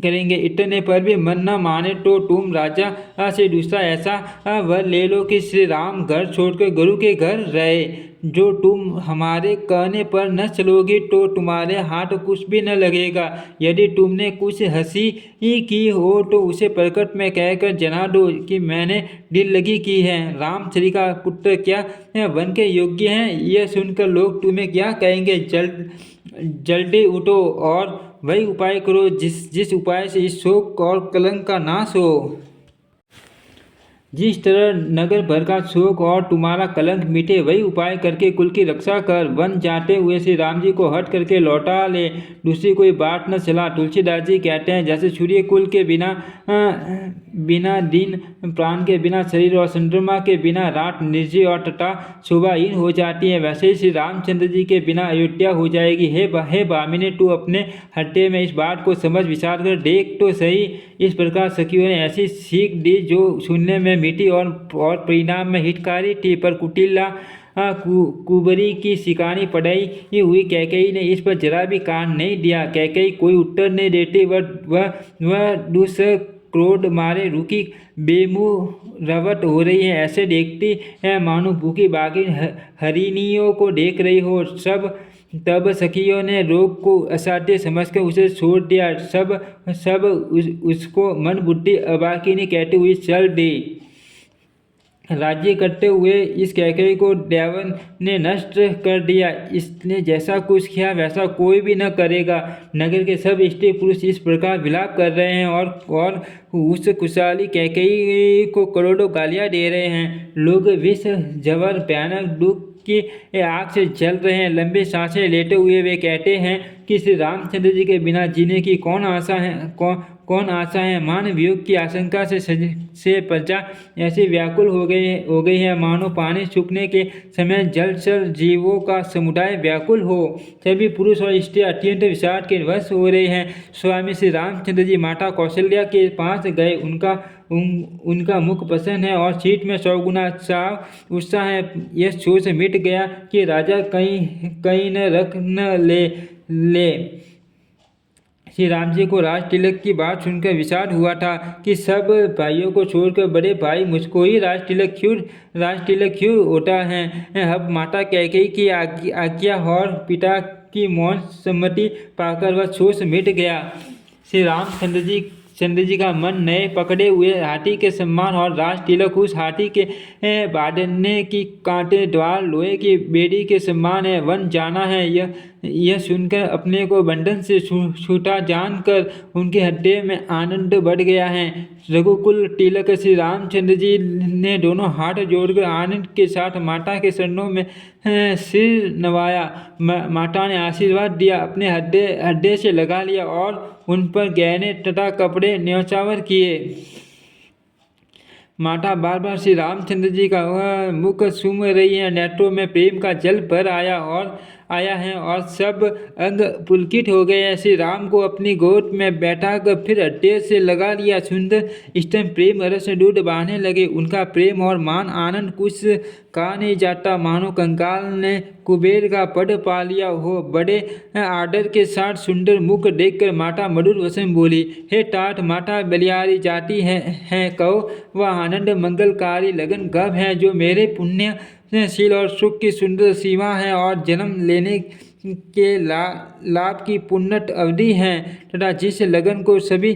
करेंगे। इतने पर भी मन न माने तो तुम राजा से दूसरा ऐसा वर ले लो कि श्री राम घर छोड़कर गुरु के घर रहे। जो तुम हमारे कहने पर न चलोगी तो तुम्हारे हाथ कुछ भी न लगेगा। यदि तुमने कुछ हंसी की हो तो उसे प्रकट में कहकर जना दो कि मैंने दिल लगी की है। राम श्री का पुत्र क्या वन के योग्य हैं? यह सुनकर लोग तुम्हें क्या कहेंगे? जल्दी उठो और वही उपाय करो जिस उपाय से इस शोक और कलंक का नाश हो। जिस तरह नगर भर का शोक और तुम्हारा कलंक मिटे, वही उपाय करके कुल की रक्षा कर। वन जाते हुए श्री राम जी को हट करके लौटा ले, दूसरी कोई बात न चला। तुलसीदास जी कहते हैं, जैसे सूर्य कुल के बिना दिन, प्राण के बिना शरीर और चंद्रमा के बिना रात निर्जय और तथा शोभाहीन हो जाती है, वैसे ही श्री रामचंद्र जी के बिना अयोध्या हो जाएगी। हे भामिनी, तू अपने हृदय में इस बात को समझ विचार कर देख तो सही। इस प्रकार सखियों ने ऐसी सीख दी जो सुनने में मीठी और परिणाम में हितकारी थी, पर कुटिला कुबरी की शिकानी पढ़ाई हुई कैकेयी ने इस पर जरा भी कान नहीं दिया। कैकेयी कोई उत्तर नहीं देती, वह क्रोध मारे रुकी बेमुँह रवट हो रही है। ऐसे देखती है मानो भूखी बाकी हरिणियों को देख रही हो। तब सखियों ने रोग को असाध्य समझकर उसे छोड़ दिया। सब उसको मन बुद्धि अबाकिनी कहते हुए चल दी। राज्य करते हुए इस कैकेयी को देवन ने नष्ट कर दिया। इसने जैसा कुछ किया वैसा कोई भी न करेगा। नगर के सब स्त्री पुरुष इस प्रकार विलाप कर रहे हैं और उस कुशाली कैकेयी को करोड़ों गालियां दे रहे हैं। लोग विष जवर भयानक दुख की आग से जल रहे हैं। लंबे सांसें लेते हुए वे कहते हैं कि श्री रामचंद्र जी के बिना जीने की कौन आशा है। मानव युग की आशंका से प्रजा ऐसी व्याकुल हो गई है मानो पानी सूखने के समय जलचर जीवों का समुदाय व्याकुल हो। सभी पुरुष और स्त्री अत्यंत विषाद के वश हो रहे हैं। स्वामी श्री रामचंद्र जी माता कौशल्या के पास गए। उनका मुख प्रसन्न है और सीट में 100 गुना उत्साह है। यह सोच मिट गया कि राजा कहीं न रख न ले। श्री राम जी को राज तिलक की बात सुनकर विषाद हुआ था कि सब भाइयों को छोड़कर बड़े भाई मुझको ही राज तिलक क्यों होता है। अब माता कैकेयी की आज्ञा और पिता की मौन सम्मति पाकर वह सोच मिट गया। श्री रामचंद्र जी का मन नए पकड़े हुए हाथी के सम्मान और राज तिलक उस हाथी के बांधने की कांटे द्वार लोहे की बेड़ी के सम्मान है। वन जाना है, यह सुनकर अपने को बंधन से छूटा जानकर उनके हृदय में आनंद बढ़ गया है। रघुकुल तिलक श्री रामचंद्र जी ने दोनों हाथ जोड़कर आनंद के साथ माता के चरणों में सिर नवाया। माता ने आशीर्वाद दिया, अपने हृदय से लगा लिया और उन पर गहने तथा कपड़े न्यौछावर किए। माता बार बार श्री रामचंद्र जी का मुख सूंघ रही है। नेत्रों में प्रेम का जल भर आया है और सब अंग पुलकित हो गए हैं। श्री राम को अपनी गोद में बैठाकर फिर हृदय से लगा लिया। सुंदर स्तन प्रेम रस दूध बहाने लगे। उनका प्रेम और मान आनंद कुछ कहा नहीं जाता, मानो कंकाल ने कुबेर का पद पा लिया हो। बड़े आदर के साथ सुंदर मुख देखकर माता मधुर वचन बोली, हे तात माता बलिहारी जाती है कहो, वह आनंद मंगलकारी लगन गभ है जो मेरे पुण्य शील और सुख की सुंदर सीमा है और जन्म लेने के लाभ की पुण्यत अवधि है तथा जिस लगन को सभी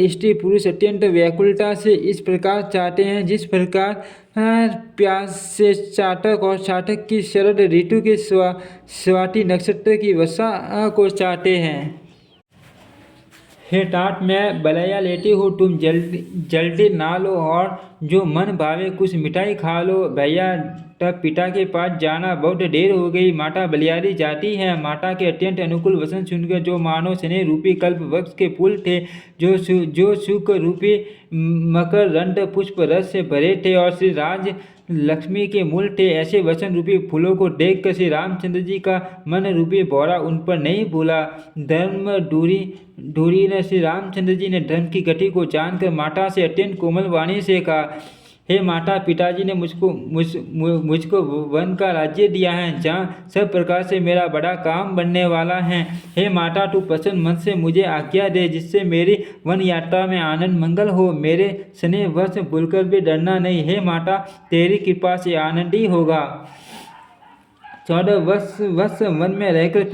स्त्री पुरुष अत्यंत व्याकुलता से इस प्रकार चाहते हैं जिस प्रकार प्यास से चातक और चातक की शरद ऋतु के स्वाति नक्षत्र की वर्षा को चाहते हैं। हे तात, मैं बलैया लेती हूँ, तुम जल्दी नहा लो और जो मन भावे कुछ मिठाई खा लो। भैया तब पिता के पास जाना, बहुत देर हो गई। माता बलिहारी जाती है। माता के अत्यंत अनुकूल वचन सुनकर जो मानो स्नेह रूपी कल्प वृक्ष के फूल थे, जो सुख रूपी मकर रंध पुष्प रस से भरे थे और श्री राज लक्ष्मी के मूल थे, ऐसे वचन रूपी फूलों को देखकर श्री रामचंद्र जी का मन रूपी भौरा उन पर नहीं भूला। धर्म धूरी ने श्री रामचंद्र जी ने धर्म की गति को जानकर माता से अत्यंत कोमल वाणी से कहा, हे माता, पिताजी ने मुझको वन का राज्य दिया है, जहाँ सब प्रकार से मेरा बड़ा काम बनने वाला है। हे माता, तू प्रसन्न मन से मुझे आज्ञा दे, जिससे मेरी वन यात्रा में आनंद मंगल हो। मेरे स्नेह वर्ष भूलकर भी डरना नहीं। हे माता, तेरी कृपा से आनंद ही होगा। 14 वर्ष वन में रहकर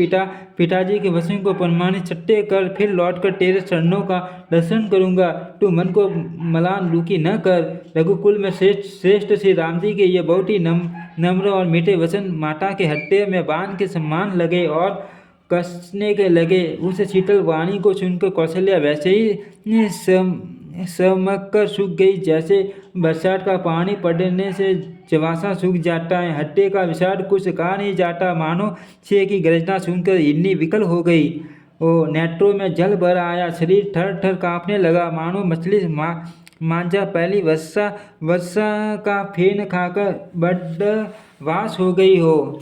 पिताजी के वचन को प्रमाणित सत्य कर फिर लौटकर तेरे चरणों का दर्शन करूंगा। तू मन को मलान दुखी न कर। रघुकुल में श्रेष्ठ श्री राम जी के ये बहुत ही नम्र और मीठे वचन माता के हृदय में बाण के समान लगे और कसने के लगे। उस शीतल वाणी को सुनकर कौशल्या वैसे ही समक कर सूख गई, जैसे बरसात का पानी पड़ने से जवासा सूख जाता है। हड्डे का विषाद कुछ कहा नहीं जाता। मानो सिंह की गर्जना सुनकर हिरनी विकल हो गई। नेत्रों में जल भर आया, शरीर थर थर कांपने लगा, मानो मछली मांझा पहली वर्षा का फेन खाकर बदवास हो गई हो।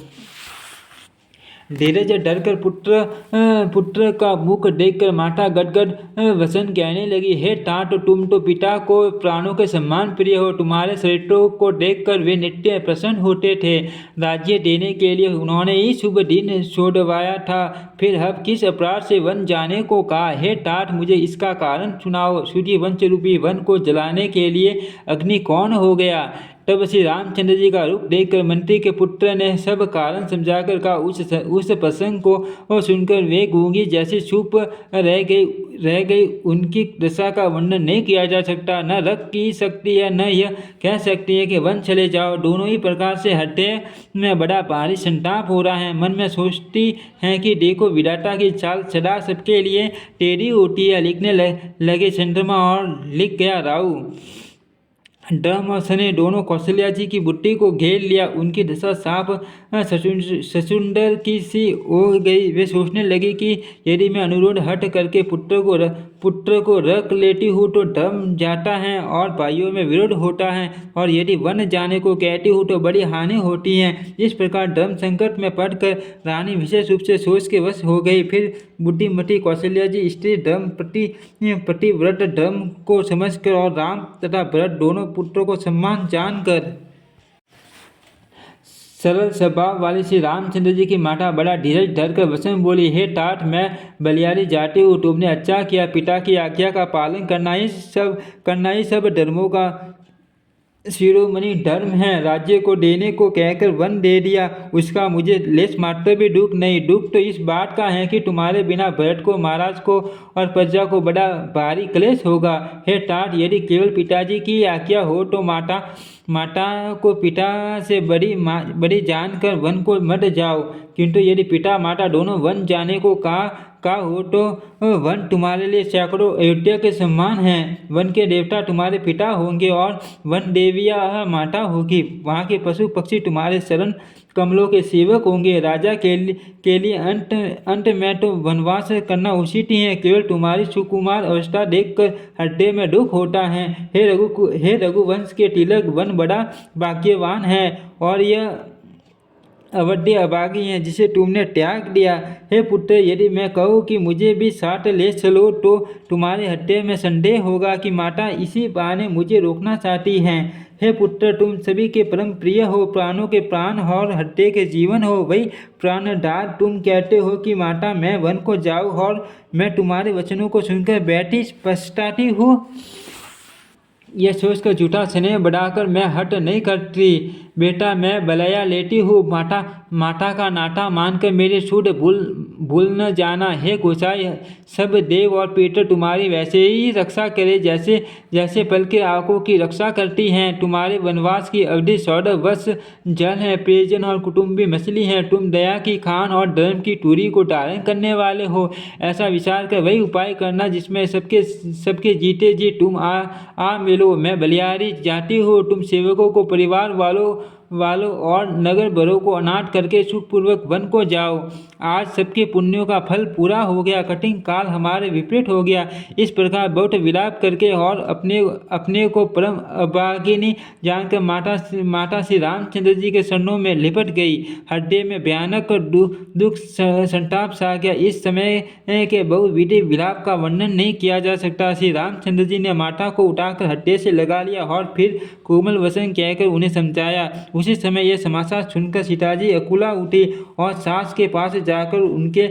धीरज डरकर पुत्र का मुख देखकर माता गदगद वचन कहने लगी। हे तात, तुम तो पिता को प्राणों के सम्मान प्रिय हो। तुम्हारे चरित्रों को देखकर वे नित्य प्रसन्न होते थे। राज्य देने के लिए उन्होंने ही शुभ दिन छोड़वाया था, फिर अब किस अपराध से वन जाने को कहा। हे तात, मुझे इसका कारण सुनाओ। सूर्य वंश रूपी वन को जलाने के लिए अग्नि कौन हो गया? तब श्री रामचंद्र जी का रूप देखकर मंत्री के पुत्र ने सब कारण समझाकर कहा। उस प्रसंग को सुनकर वे गूंगी जैसी चुप रह गई। उनकी दशा का वर्णन नहीं किया जा सकता। न रख की सकती है, न यह कह सकती है कि वन चले जाओ। दोनों ही प्रकार से हृदय में बड़ा भारी संताप हो रहा है। मन में सोचती हैं कि देखो, विधाता की चाल सदा सबके लिए टेढ़ी होती है। लिखने लगे चंद्रमा और लिख गया राहु। ड्रम और सने दोनों कौशल्या जी की बुट्टी को घेर लिया। उनकी दशा सांप ससुंदर की सी हो गई। वे सोचने लगी कि यदि मैं अनुरोध हट करके पुत्र को रख लेती हूँ तो धर्म जाता है और भाइयों में विरोध होता है, और यदि वन जाने को कहती हूँ तो बड़ी हानि होती है। इस प्रकार धर्म संकट में पड़कर रानी विशेष रूप से सोच के वश हो गई। फिर बुद्धिमती कौशल्या जी स्त्री धर्म प्रतिव्रत धर्म को समझकर और राम तथा भरत दोनों पुत्रों को सम्मान जानकर सरल स्वभाव वाली श्री रामचंद्र जी की माता बड़ा धीरज धरकर वचन बोली। हे तात, मैं बलियारी जाती हूँ। तुमने अच्छा किया। पिता की आज्ञा का पालन करना ही सब धर्मों का शिरोमणि धर्म है। राज्य को देने को कहकर वन दे दिया, उसका मुझे लेश मात्र भी दुख नहीं। दुख तो इस बात का है कि तुम्हारे बिना भरत को, महाराज को और प्रजा को बड़ा भारी क्लेश होगा। हे तात, यदि केवल पिताजी की आज्ञा हो तो माता को पिता से बड़ी जानकर वन को मत जाओ, किंतु यदि पिता माता दोनों वन जाने को कहा हो तो वन तुम्हारे लिए सैकड़ों अयोध्या के समान है। वन के देवता तुम्हारे पिता होंगे और वन देविया माता होगी। वहाँ के पशु पक्षी तुम्हारे शरण कमलों के सेवक होंगे। राजा के लिए अंत में तो वनवास करना उचित ही है। केवल तुम्हारी सुकुमार अवस्था देखकर हृदय में दुख होता है। हे रघुवंश के तिलक, वन बड़ा भाग्यवान है और यह अवध्य अभागी है जिसे तुमने त्याग दिया। हे पुत्र, यदि मैं कहूँ कि मुझे भी साथ ले चलो तो तुम्हारे हृदय में संदेह होगा कि माता इसी बहाने मुझे रोकना चाहती हैं। हे पुत्र, तुम सभी के परम प्रिय हो, प्राणों के प्राण और हृदय के जीवन हो। वही प्राणधार तुम कहते हो कि माता मैं वन को जाऊँ, और मैं तुम्हारे वचनों को सुनकर बैठी पछताती हूँ। यह सोचकर झूठा स्नेह बढ़ाकर मैं हट नहीं करती। बेटा, मैं बलैया लेती हूँ। माता का नाता मानकर मेरी छूट भूल न जाना। हे गोसाई, सब देव और पीतर तुम्हारी वैसे ही रक्षा करे जैसे पल के आंखों की रक्षा करती हैं। तुम्हारे वनवास की अवधि 14 वर्ष जल है, प्रियजन और कुटुंबी मछली हैं। तुम दया की खान और धर्म की टूरी को धारण करने वाले हो। ऐसा विचार कर वही उपाय करना जिसमें सबके जीते जी तुम आ मिलो। मैं बलियारी जाती हूँ। तुम सेवकों को परिवार वालों वालों और नगर भरों को अनाथ करके सुखपूर्वक वन को जाओ। आज सबके पुण्यों का फल पूरा हो गया, कठिन काल हमारे विपरीत हो गया। इस प्रकार बहुत विलाप करके और अपने को परम अभागिनी जानकर माता श्री रामचंद्र जी के चरणों में लिपट गई। हृदय में भयानक दुख संताप सा गया। इस समय के बहुविधि विलाप का वर्णन नहीं किया जा सकता। श्री रामचंद्र जी ने माता को उठाकर हृदय से लगा लिया और फिर कोमल वचन कहकर उन्हें समझाया। उसी समय यह समाचार सुनकर सीताजी अकुला उठी और सास के पास जाकर उनके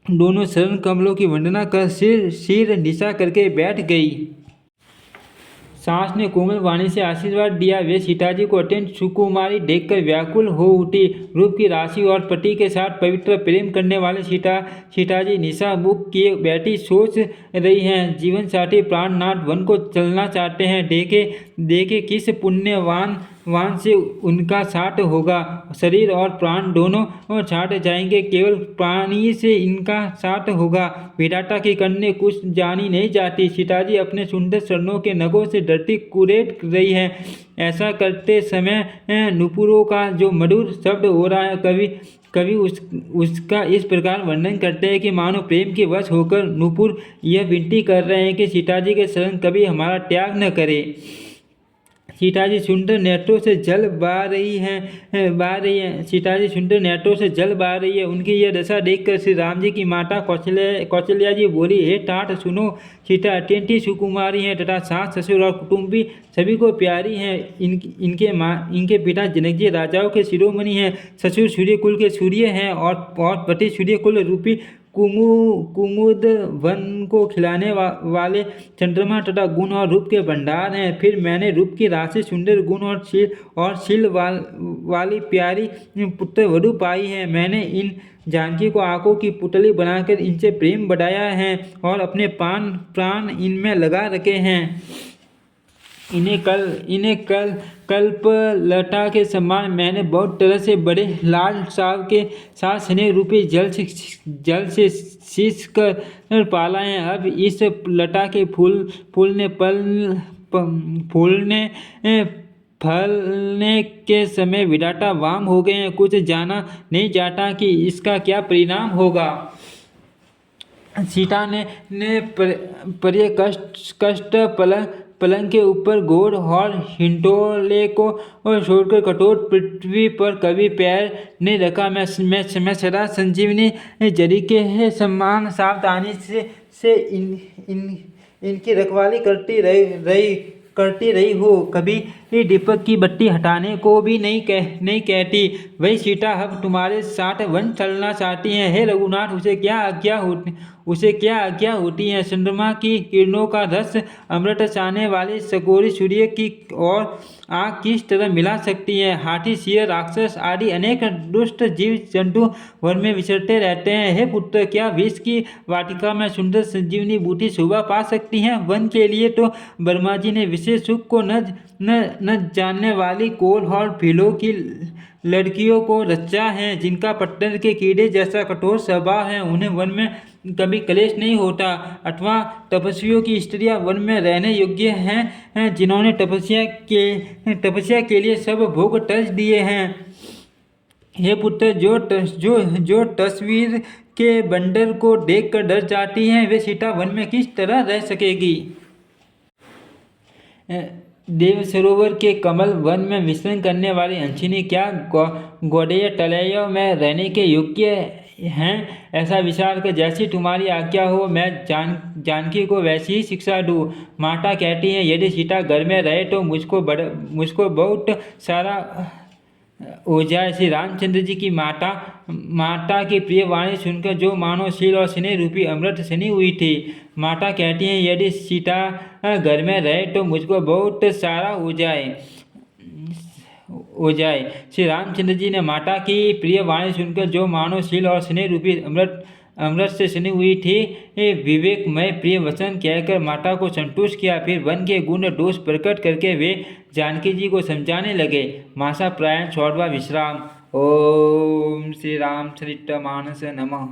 दोनों चरण कमलों की वंदना कर सिर निशा करके बैठ गई। सास ने कोमल वाणी से आशीर्वाद दिया। वे सीताजी को अत्यंत सुकुमारी देखकर व्याकुल हो उठी। रूप की राशि और पति के साथ पवित्र प्रेम करने वाले सीताजी निशा मुख किए बैठी सोच रही हैं। जीवन साथी प्राणनाथ वन को चलना चाहते हैं। देखे किस पुण्यवान से उनका साथ होगा। शरीर और प्राण दोनों छाट जाएंगे, केवल प्राणी से इनका साथ होगा। विधाता की कन्या कुछ जानी नहीं जाती। सीताजी अपने सुंदर चरणों के नगों से डरती कुरेद रही है। ऐसा करते समय नुपुरों का जो मधुर शब्द हो रहा है, कवि उसका इस प्रकार वर्णन करते हैं कि मानो प्रेम के वश होकर नुपुर यह विनती कर रहे हैं कि सीताजी के शरण कभी हमारा त्याग न करे। सीताजी सुंदर नेत्रों से जल बहा रही है। सीताजी सुंदर नेत्रों से जल बहा रही है। उनकी यह दशा देखकर श्री राम जी की माता कौशल्या जी बोली, हे तात सुनो, सीता अत्यंत ही सुकुमारी हैं तथा सास ससुर और कुटुंबी सभी को प्यारी हैं। इनके पिता जनक जी राजाओं के शिरोमणि हैं। ससुर सूर्य कुल के सूर्य हैं और पति सूर्य कुल रूपी कुमुद वन को खिलाने वाले चंद्रमा तथा गुण और रूप के भंडार हैं। फिर मैंने रूप की राशि, सुंदर गुण और शील वाली प्यारी पुत्र वधु पाई है। मैंने इन जानकी को आंखों की पुतली बनाकर इनसे प्रेम बढ़ाया है और अपने प्राण इनमें लगा रखे हैं। इन्हें कल्पलता के समान मैंने बहुत तरह से बड़े लाल साव के साथ स्नेह रूपी जल से सींच कर पाला है। अब इस लता के फलने के समय विधाता वाम हो गए हैं। कुछ जाना नहीं जाता कि इसका क्या परिणाम होगा। सीता ने प्रिय कष्ट पलंग के ऊपर गोड़ और हिंडोले को छोड़कर कठोर पृथ्वी पर कभी पैर नहीं रखा। मैं सदा संजीवनी जरी के समान सावधानी से इनकी रखवाली करती रही हो। कभी दीपक की बत्ती हटाने को भी नहीं कहती। वही सीता अब तुम्हारे साथ वन चलना चाहती हैं। हे रघुनाथ, उसे क्या आज्ञा होती है। चंद्रमा की किरणों का रस अमृत चाहने वाले सकोरी सूर्य की और आग किस तरह मिला सकती है। हाथी, शेर, राक्षस आदि अनेक दुष्ट जीव जंतु वन में विचरते रहते हैं। हे पुत्र, क्या विष की वाटिका में सुंदर संजीवनी बूटी शोभा पा सकती हैं। वन के लिए तो ब्रह्मा जी ने विशेष सुख को न जानने वाली कोल और भीलों की लड़कियों को रचा है, जिनका पत्थर के कीड़े जैसा कठोर स्वभाव है। उन्हें वन में कभी क्लेश नहीं होता। अथवा तपस्वियों की स्त्रियां वन में रहने योग्य हैं, जिन्होंने तपस्या के लिए सब भोग त्याज दिए हैं। हे पुत्र, जो तस्वीर के बंदर को देखकर डर जाती हैं, वे सीता वन में किस तरह रह सकेगी। देव सरोवर के कमल वन में विचरण करने वाली हंसिनी क्या गौड़ेय तलैयों में रहने के योग्य हैं। ऐसा विचार कर जैसी तुम्हारी आज्ञा हो मैं जानकी को वैसी ही शिक्षा दूँ। माता कहती है, यदि सीता घर में रहे तो मुझको बहुत सारा हो जाए। श्री रामचंद्र जी की माता की प्रिय वाणी सुनकर जो मानो शील और स्नेह रूपी अमृत सनी हुई थी। माता कहती हैं, यदि सीता घर में रहे तो मुझको बहुत सारा हो जाए। श्री रामचंद्र जी ने माता की प्रिय वाणी सुनकर जो मानो शील और स्नेह रूपी अमृत से सनी हुई थी, विवेकमय प्रिय वचन कहकर माता को संतुष्ट किया। फिर वन के गुण दोष प्रकट करके वे जानकी जी को समझाने लगे। मासा प्रायण 16वां विश्राम। ओम श्री रामचरितमानस नमः।